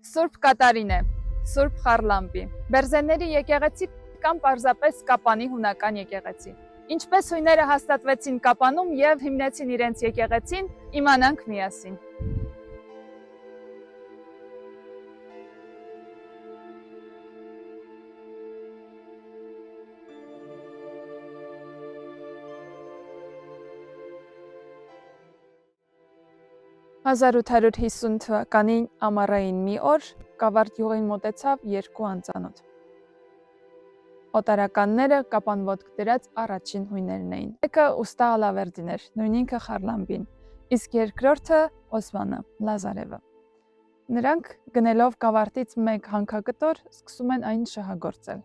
Սուրբ Կատարին է, Սուրբ Խառլամպի, Բերզենների եկեղեցի կամ պարզապես Կապանի հունական եկեղեցի։ Ինչպես հույները հաստատվեցին Կապանում եւ հիմնեցին իրենց եկեղեցին, իմանանք միասին։ «1850 թվականին ամառային մի օր Կավարդ յուղին մոտեցավ երկու անծանոթ։ Օտարականները Կապան ոտք դրած առաջին հույներն էին։ Մեկը ուստա Ալավերդին էր, նույն ինքը Խառլամպին, իսկ երկրորդը Օսմանը, Լազարևը։ Նրանք գնելով Կավարտից մեկ հանքակտոր սկսում են այն շահագործել։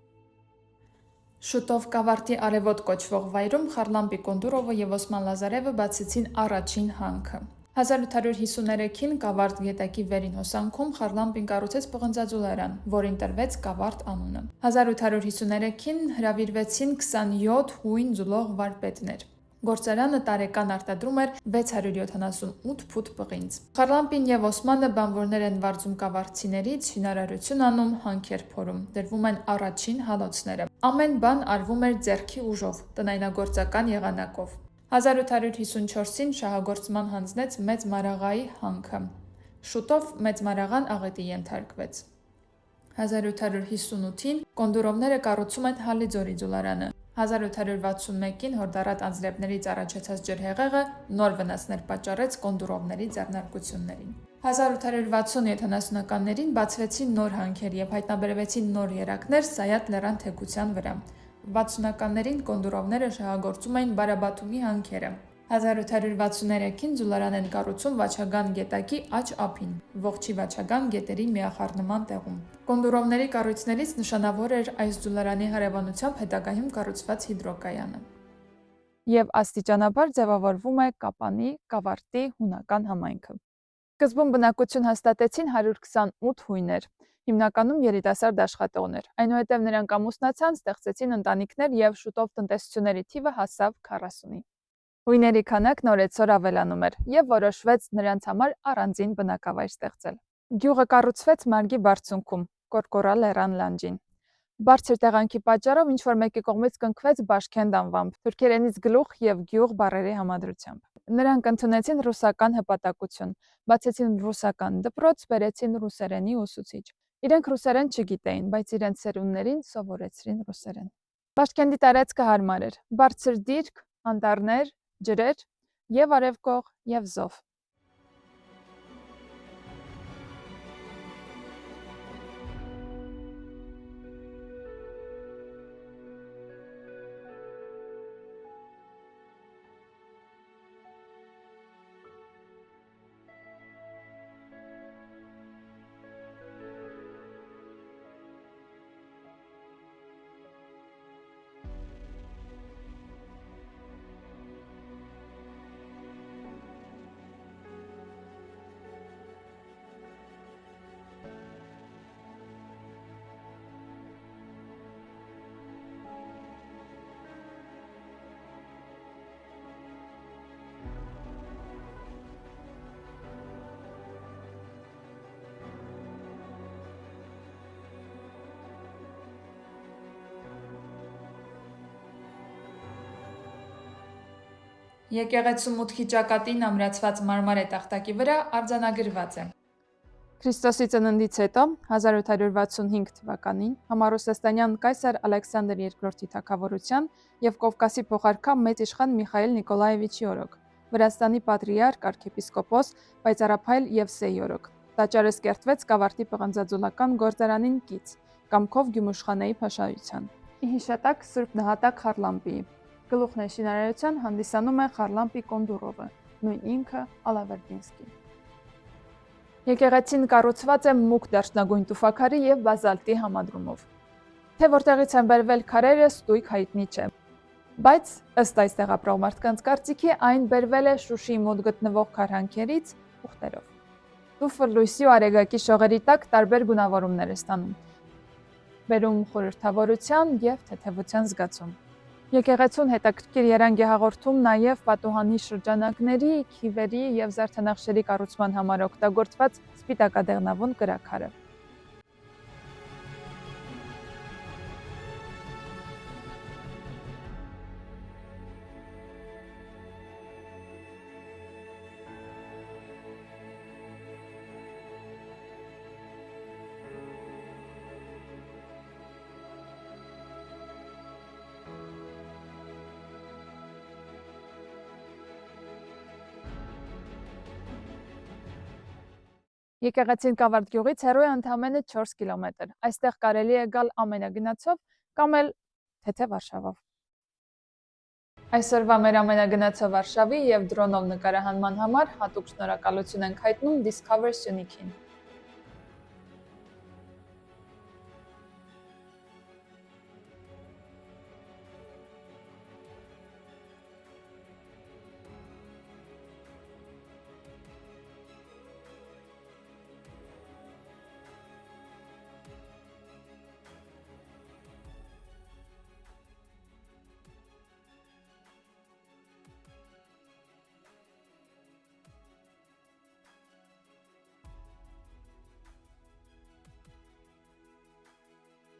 Շուտով Կավարտի արևոտ կոչվող վայրում Խառլամպի Կոնդուրովը եւ Օսման Լազարևը բացեցին առաջին հանքը։ 1853-ին Կավարդ գետակի վերին հոսանքում Խառլամպին կառուցեց պղնձաձուլարան, որին տրվեց Կավարդ անունը։ 1853-ին հրավիրվեցին 27 հույն ձուլող վարպետներ։ Գործարանը տարեկան արտադրում էր 678 փուտ պղինձ։ Խառլամպին եւ Օսմանը բանվորներ են վարձում կավարդցիներից, շինարարություն անում, հանքեր փորում, դրվում են առաջին հալոցները։ Ամեն բան արվում էր ձեռքի ուժով, տնայնագործական եղանակով։ 1854-ին շահագործման հանձնեց Մեծ Մարաղայի հանքը։ Շուտով Մեծ Մարաղան աղետի ենթարկվեց։ 1858-ին Կոնդուրովները կառուցում են Հալիձորի ձուլարանը։ 1861-ին հորդառատ անձրևներից առաջացած ջրհեղեղը նոր վնասներ պատճառեց Կոնդուրովների ձեռնարկություններին։ 1860-70-ականներին բացվեցին նոր հանքեր եւ հայտնաբերվեցին նոր երակներ Սայաթ լեռան թեքության վրա։ 60-ականներին Կոնդուրովները շահագործում էին Բարաբաթումի հանքերը։ 1863-ին ձուլարան են կառուցում Վաչագան գետակի աջ ափին, Ողջի Վաչագան գետերի միախառնման տեղում։ Կոնդուրովների կառույցներից նշանավոր էր այս ձուլարանի հարևանությամբ հետագայում կառուցված հիդրոկայանը։ Եվ աստիճանաբար ձևավորվում է Կապանի Կավարտի հունական համայնքը։ Սկզբում բնակություն հաստատեցին 128 հույներ, հիմնականում երիտասարդ աշխատողներ, այնուհետև նրանք ամուսնացան, ստեղծեցին ընտանիքներ եւ շուտով տնտեսությունների թիվը հասավ 40-ի։ Հույների քանակն օրեցօր ավելանում էր եւ որոշվեց նրանց համար առանձին բնակավայր ստեղծել։ Գյուղը կառուցվեց Մարգի բարձունքում, Կորկորա լեռան լանջին։ Բարձր տեղանքի պատճառով ինչ-որ մեկի կողմից կնքվեց Բաշքենդ անվամբ, թուրքերենից գլուխ եւ գյուղ բառերի համադրությամբ։ Նրանք ընդունեցին ռուսական հպատակություն, բացեցին ռուսական դպրոց, բերեցին ռուսերենի ուսուցիչ։ Իրենք ռուսերեն չգիտեին, բայց իրենց սերունդներին սովորեցրին ռուսերեն։ Բաշքենդի տարածքը հարմար էր, բարձր դիրք, անտառներ, ջրեր եւ արևկող եւ զով։ Եկեղեցու մուտքի ճակատին ամրացված մարմարե տախտակի վրա արձանագրված է. Քրիստոսի ծննդից հետո 1865 թվականին համառուսաստանյան կայսար Ալեքսանդր II-ի թագավորության եւ Կովկասի փոխարքա մեծ իշխան Միխայել Նիկոլաևիչի օրոք, Վրաստանի պատրիարք, arczepiskopos Պայծառափայլ Եվսեի օրոք, տաճարը սկերտվեց Կավարտի պղնձաձուլական գործարանին կից, կամքով Գյումուշխանեի փաշայության։ Ի հիշատակ Սուրբ Նահատակ Խառլամպիի գլուխն շինարարության հանդիսանում է Խառլամպի Կոնդուրովը, նույն ինքը Ալավերդինսկի։ Եկեղեցին կառուցված է մուգ դարչնագույն տուֆաքարի եւ բազալտի համադրումով։ Թե որտեղից են բերվել քարերը, ստույգ հայտնի չէ, բայց ըստ այստեղ ապրող մարդկանց կարծիքի այն բերվել է Շուշիի մոտ գտնվող քարհանքերից ուխտերով։ Տուֆը լույսի ու արեգակի շողերի տակ տարբեր գունավորումներ է ստանում, բերում խորհրդավորության եւ թեթևության զգացում։ Եկեղեցուն հետաքրքիր երանգ է հաղորդում նաև պատուհանի շրջանակների, քիվերի եւ զարդանախշերի կառուցման համար օգտագործված սպիտակադեղնավուն կրաքարը։ Եկեղեցին Կավարդ գյուղից հեռու է ընդամենը 4 կիլոմետր։ Այստեղ կարելի է գալ ամենագնացով կամ էլ թեթե Վարշավով։ Այսօրվա մեր ամենագնացով Վարշավի եւ դրոնով նկարահանման համար հատուկ շնորհակալություն ենք հայտնում Discover Սյունիքին։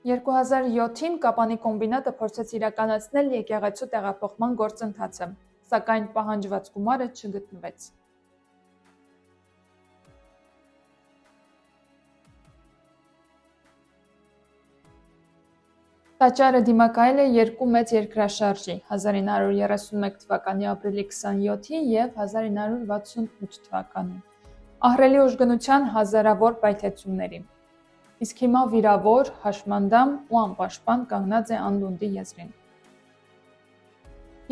«2007-ին Կապանի կոմբինատը փորձեց իրականացնել եկեղեցու տեղափոխման գործընթացը, սակայն պահանջված գումարը չգտնվեց։ Տաճարը դիմակայել է երկու մեծ երկրաշարժի՝ 1931 թվականի ապրիլի 27-ի և 1968 թվականի, ահռելի ուժգնության հազարավոր պայթեցումների։ Իսկ հիմա վիրավոր, հաշմանդամ ու անպաշտպան կանգնած է անդունդի եզրին։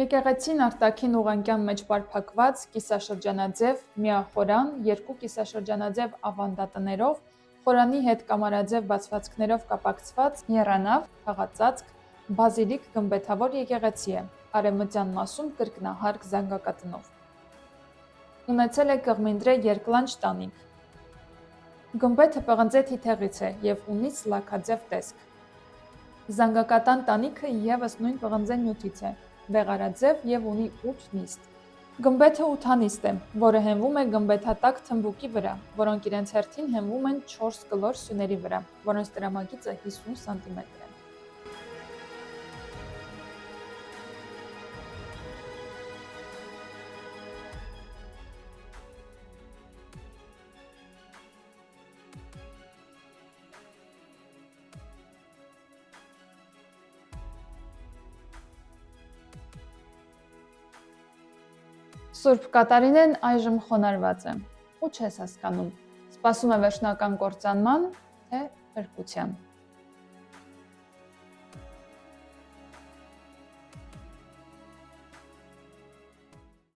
Եկեղեցին արտաքին ուղղանկյան մեջ պարփակված կիսաշրջանաձև միախորան, երկու կիսաշրջանաձև ավանդատներով, խորանի հետ կամարաձև բացվածքներով կապակցված եռանավ, թաղածածկ, բազիլիկ գմբեթավոր եկեղեցի է, արևմտյան մասում կրկնահարկ զանգակատնով։ Ունեցել է կղմինդրե երկլանջ տանիք։ Գմբեթը պղնձե թիթեղից է և ունի սլաքաձև տեսք։ Զանգակատան տանիքը ևս նույն պղնձե նյութից է, բեղարաձև և ունի 8 նիստ։ Գմբեթը ութանիստ է, որը հենվում է գմբեթատակ թմբուկի վրա, որոնք իրենց հերթին հենվում են 4 կլոր սյուների վրա, որոնց տրամագիծը 50 սանտիմետր է։ Սուրբ Կատարինեն այժմ խոնարհված է ու չես հասկանում՝ սպասում է վերջնական կործանման, թե փրկության։